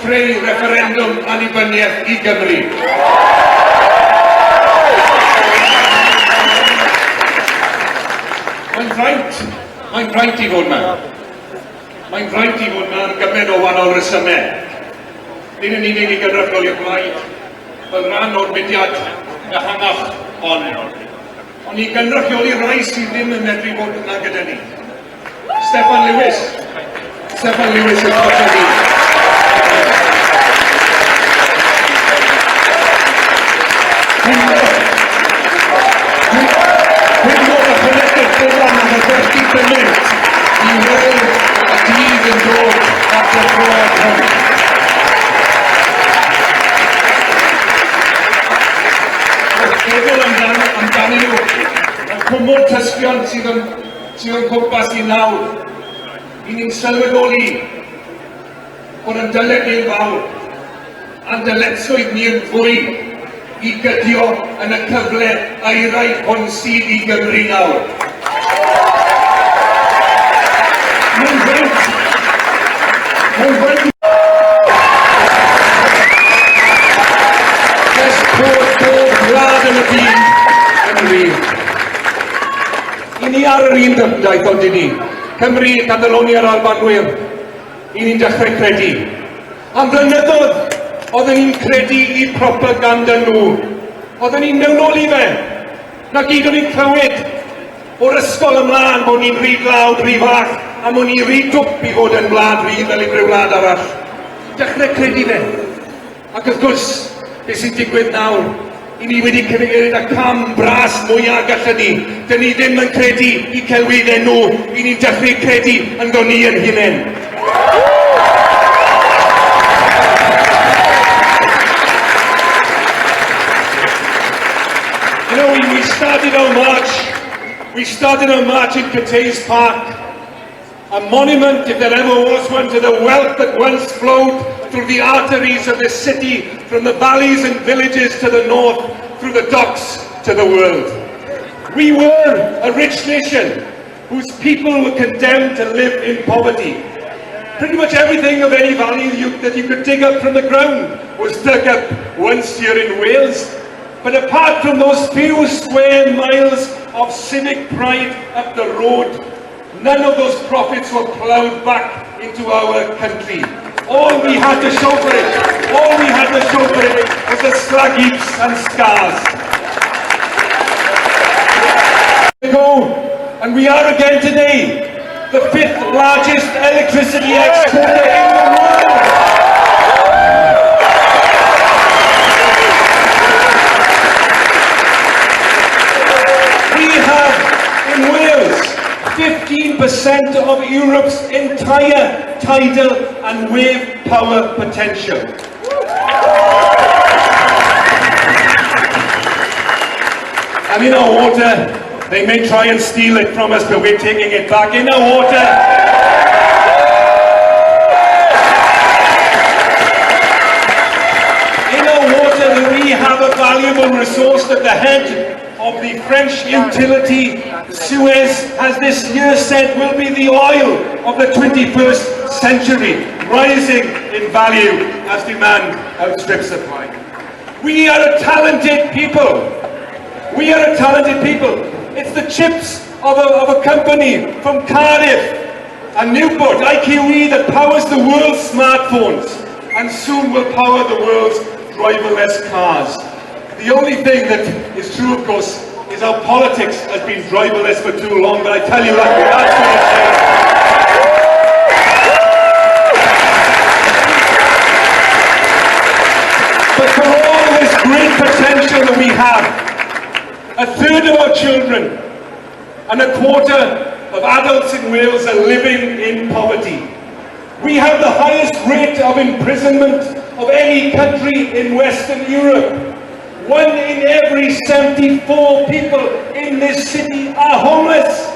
creu referendwm annibyniaeth I Gymru. Mae'n rhaid I fod yma. Mae'n rhaid I fod yma yn gymaint o wahanol resymau. Nid yn unig I gynrychioli'r blaid, fel rhan o'r mudiad ehangach ond I gynrychioli rai sydd ddim yn medru bod yna gyda ni. Steffan Lewis yw'r ffordd ni. Dwi'n bod y ffynedig bobl yn y 30 munud I weld y dydd yn dod at y ffordd hwn. Meddwl amdanyn nhw, y cwmwr tysgion sydd yn cwmpas I nawr, I ni'n sylweddoli bod yn dyled i'n fawr, a'n dyletswydd ni yn fwy I gydio yn y cyfle eiraidd hwn sydd I Gymru nawr. Mae'n rhaid. Bob wlad yn y byd yn wir. I ni ar yr un dyfdaeth ond I ni. Cymru, Catalonia a'r Albanwyr. I ni'n dechrau credu. Am flynyddoedd, oedden ni'n credu I propaganda nhw. Oedden ni'n mewnol I fe. Na gyd o'n ni'n clywed o'r ysgol ymlaen bod ni'n rhy glawd, rhy fach, a bod ni'n rhy dwp I fod yn wlad rhy fel unrhyw wlad arall. Dechrau credu fe. Ac wrth gwrs, beth sy'n digwydd nawr, I ni wedi cymryd y cam bras mwyaf gallwn ni. Dyn ni ddim yn credu I celwyddau nhw, I ni'n dechrau credu yn go ni yn hunain. You know, we started our march in Cathays Park, a monument, if there ever was one, to the wealth that once flowed through the arteries of this city, from the valleys and villages to the north, through the docks to the world. We were a rich nation whose people were condemned to live in poverty. Pretty much everything of any value that you could dig up from the ground was dug up once here in Wales. But apart from those few square miles of civic pride up the road, none of those profits were ploughed back into our country. All we had to show for it, was the slag heaps and scars. And we are again today, the 5th largest electricity exporter in the world. We have, in Wales, 15% of Europe's entire tidal and wave power potential. And in our water, they may try and steal it from us, but we're taking it back. In our water, we have a valuable resource at the head of the French utility. Suez has this year said will be the oil of the 21st century, rising in value as demand outstrips supply. We are a talented people. It's the chips of a company from Cardiff and Newport, IQE, that powers the world's smartphones and soon will power the world's driverless cars. The only thing that is true, of course, is our politics has been driverless for too long, but I tell you what, that's going to change. But for all this great potential that we have, a third of our children and a quarter of adults in Wales are living in poverty. We have the highest rate of imprisonment of any country in Western Europe. 1 in every 74 people in this city are homeless.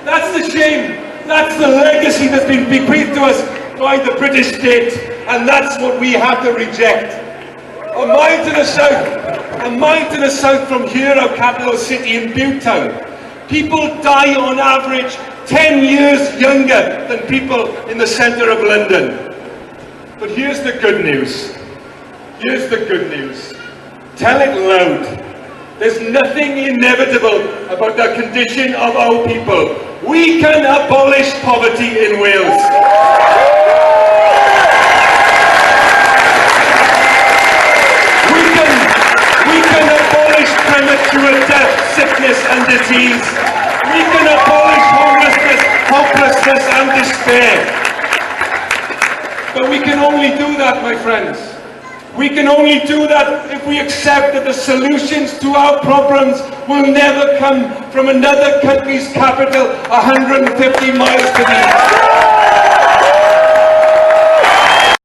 That's the shame. That's the legacy that's been bequeathed to us by the British state, and that's what we have to reject. A mile to the south from here, our capital city in Butetown, people die on average 10 years younger than people in the centre of London. But here's the good news. Here's the good news. Tell it loud. There's nothing inevitable about the condition of our people. We can abolish poverty in Wales. We can abolish premature death, sickness and disease. We can abolish homelessness, hopelessness and despair. But we can only do that, my friends. We can only do that if we accept that the solutions to our problems will never come from another country's capital 150 miles to the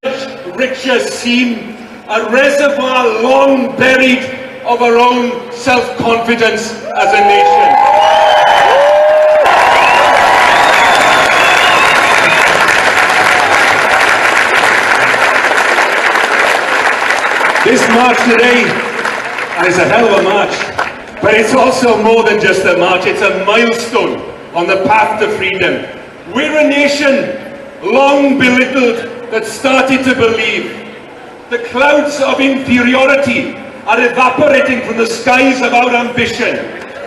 east. Richer seem a reservoir long buried of our own self-confidence as a nation. This march today is a hell of a march, but it's also more than just a march, it's a milestone on the path to freedom. We're a nation long belittled that started to believe. The clouds of inferiority are evaporating from the skies of our ambition.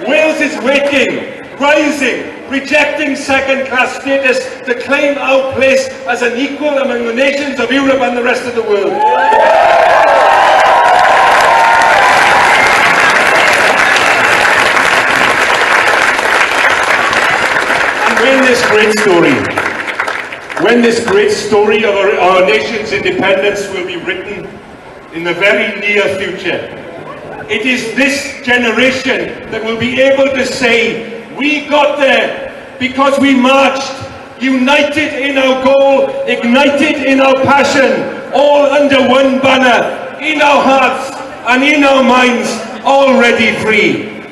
Wales is waking, rising, rejecting second-class status to claim our place as an equal among the nations of Europe and the rest of the world. When this great story of our nation's independence will be written in the very near future, it is this generation that will be able to say, we got there because we marched, united in our goal, ignited in our passion, all under one banner, in our hearts and in our minds, already free.